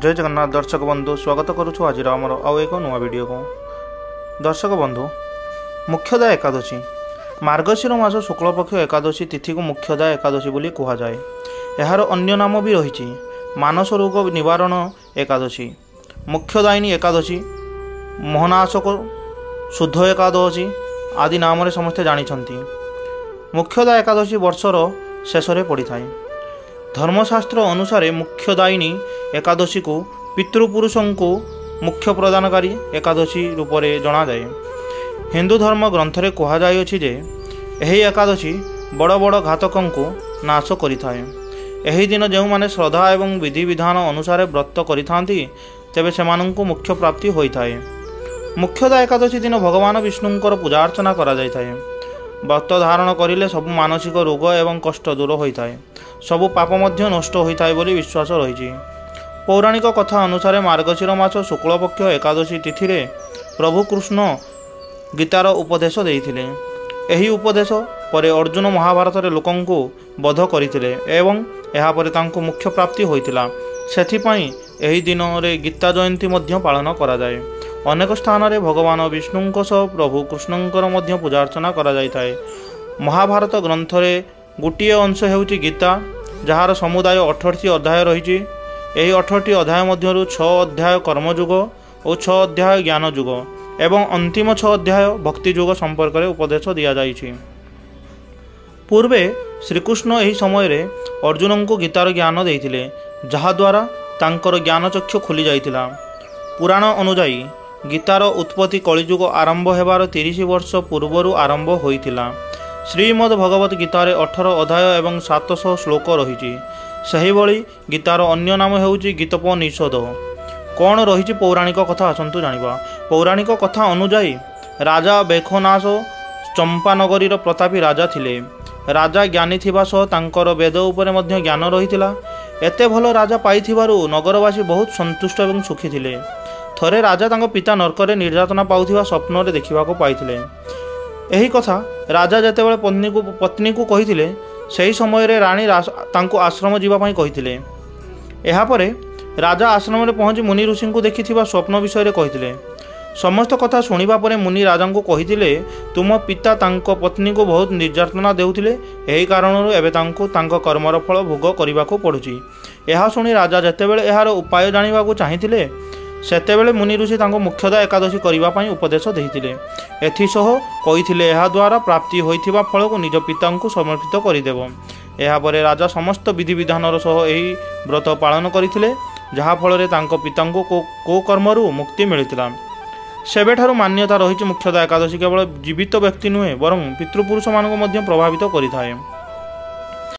जय जगन्नाथ दर्शक बंधु स्वागत करुछु आज आमर आउ एक नुआ वीडियो को। दर्शक बंधु मुख्यदा एकादशी मार्गशीर मास शुक्लपक्ष एकादशी तिथि को मुख्यदा एकादशी बोली कहा जाए। यार अन्य नाम भी रही मानस रोग निवारण एकादशी, मुख्यदायिनी एकादशी, मोहनाशक शुद्ध एकादशी आदि नाम समस्ते जानी। मुख्यदा एकादशी वर्षर शेष पड़ी था। धर्मशास्त्र अनुसार मुख्यदायिनी एकादशी को पितृपुरुषों को मुख्य प्रदानकारी एकादशी रूप से जना जाए। हिंदू धर्म ग्रंथ में कहुच्छी जे यही एकादशी बड़ बड़ घातकों को नाश करिथाए। एही दिन जो माने श्रद्धा एवं विधि विधान अनुसार व्रत करिथांती तेबे सेमानंकु मुख्य प्राप्ति होइथाए। मुख्यदा एकादशी दिन भगवान विष्णुंकर पूजा अर्चना करा जाइथाए। व्रत धारण करिले सब मानसिक रोग एवं कष्ट दूर होइथाए, सबु पाप मध्य नष्ट होइथाए बोली विश्वास रही। पौराणिक कथा अनुसार मार्गशीर मास शुक्लपक्ष एकादशी तिथि रे प्रभु कृष्ण गीतार उपदेश देइथिले। एही उपदेश परे अर्जुन महाभारत रे लोकन को बध करथिले एवं एहा परे तांको मुख्य प्राप्ति होइतिला। सेथिपई एही दिन रे गीता जयंती मध्य पालन करा जाए। अनेक स्थान रे भगवान विष्णुंक सह प्रभु कृष्णंकर मध्य पूजा अर्चना करा जाइथाए। महाभारत ग्रंथ रे गोटिए अंश हेउची गीता, जहार समुदाय 18टी अध्याय रही। यही 18टी अध्याय मध्यरु 6 अध्याय कर्मयुग और 6 अध्याय ज्ञान युग एवं अंतिम 6 अध्याय भक्ति युग संपर्क में उपदेश दिया जाइछि। पूर्वे श्रीकृष्ण एही समय रे अर्जुन को गीतार ज्ञान देइथिले, जहा द्वारा तांकर ज्ञान चक्षु खुली जाइथिला। पुराण अनुजाई गीतार उत्पत्ति कलिजुग आरंभ हेबार 30 वर्ष पूर्वरु आरंभ होइथिला। श्रीमद् भगवत गीतार 18 अध्याय एवं 700 श्लोक रही। सही भली गीतार अन्य नाम हेउची गीतोपनिषद। कौन रही पौराणिक कथा आसतु जानिबा। पौराणिक कथा अनुजाई राजा बेखनास चंपानगरीर प्रतापी राजा थिले। राजा ज्ञानी थिबा सह तांकर वेद उपरे मध्य ज्ञान रहिथिला। एते भल राजा पाइथिबारु नगरवासी बहुत संतुष्ट एवं सुखी थिले। थरे राजा तांको पिता नरकरे निर्यातना पाउथिबा स्वप्न रे देखिबाको पाइथिले। एही कथा राजा जेतेबेले पत्नी को कहिथिले, सेही समय रे रानी तांको आश्रम जीवा पई कहिथिले। एहा परे राजा आश्रम रे पहुंची मुनि ऋषि को देखिथिबा स्वप्न विषय रे कहिथिले। समस्त कथा सुनिबा परे मुनि राजा को कहिथिले, तुम पिता तांको पत्नी को बहुत निर्यातना देउथिले, एही कारणरु एबे तांको तांको कर्मर फल भोग करिबाको पडुची। एहा सुनी राजा जेतेबेले एहार उपाय जानिबाको चाहिथिले, सेतेबेले मुनि ऋषि तांको मुख्यदा एकादशी करिबा पई उपदेश देइथिले। एथिसह कहिथिले एहा द्वारा प्राप्ति होइथिबा फल को निज पिता को समर्पित करिदेव। एहा परे राजा समस्त विधि विधानर सह एही व्रत पालन करिथिले, जहा फल रे तांको पिता को कर्मरु मुक्ति मिलिथिला। सेबेठारु मान्यता रही मुख्यदा एकादशी केवल जीवित व्यक्ति नुहे बरं पितृपुरुष मानक मध्य प्रभावित करिथाए।